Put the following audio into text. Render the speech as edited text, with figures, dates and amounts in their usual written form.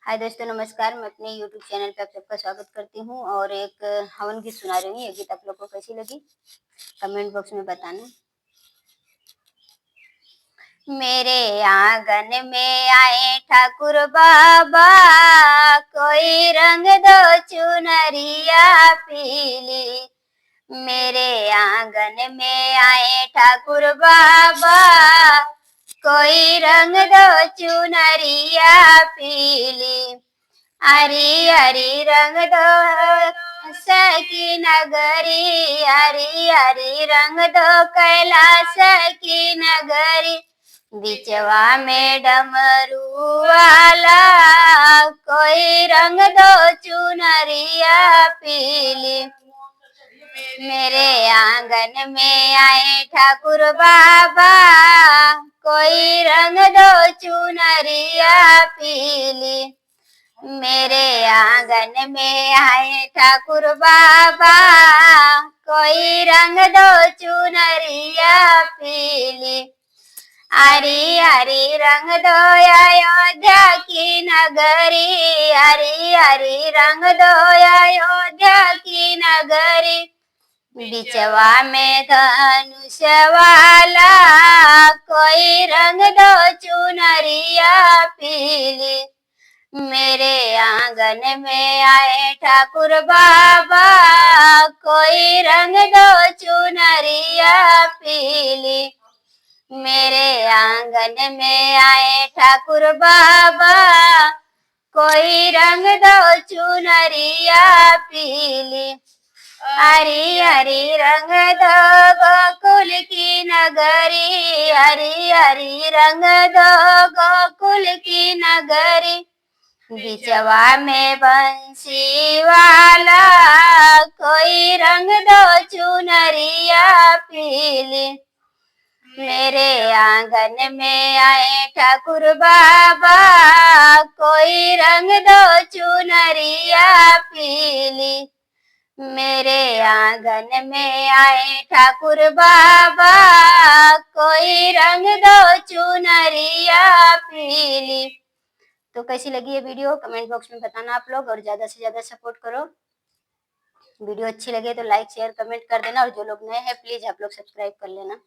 हाय दोस्तों, नमस्कार। मैं अपने यूट्यूब चैनल पे आप सबका स्वागत करती हूँ और एक हवन गीत सुना रही हूँ। ये गीत आप लोग को कैसी लगी कमेंट बॉक्स में बताना। मेरे आंगन में आए ठाकुर बाबा, कोई रंग दो चुनरिया पीली। मेरे आंगन में आए ठाकुर बाबा, कोई रंग दो चुनरिया पीली। हरी हरी रंग दो की नगरी, हरी हरी रंग दो कैलाश की नगरी। बिचवा में डमरू वाला, कोई रंग दो चुनरिया पीली। मेरे आंगन में आए ठाकुर बाबा, कोई रंग दो चुनरिया पीली। मेरे आंगन में आए ठाकुर बाबा, कोई रंग दो चुनरिया पीली। हरी हरी रंग दो अयोध्या की नगरी, हरी हरी रंग दो अयोध्या की नगरी। बिचवा में धनुष वाला, कोई रंग दो चुनरिया पीली। मेरे आंगन में आए ठाकुर बाबा, कोई रंग दो चुनरिया पीली। मेरे आंगन में आए ठाकुर बाबा, कोई रंग दो चुनरिया पीली। हरी हरी रंग दो गोकुल की नगरी, हरी हरी रंग दो गोकुल की नगरी। बिचवा में बंसी वाला, कोई रंग दो चुनरिया पीली। मेरे आंगन में आए ठाकुर बाबा, कोई रंग दो चुनरिया पीली। मेरे आंगन में आए ठाकुर बाबा, कोई रंग दो चुनरिया पीली। तो कैसी लगी ये वीडियो कमेंट बॉक्स में बताना आप लोग, और ज़्यादा से ज़्यादा सपोर्ट करो। वीडियो अच्छी लगे तो लाइक शेयर कमेंट कर देना, और जो लोग नए हैं प्लीज़ आप लोग सब्सक्राइब कर लेना।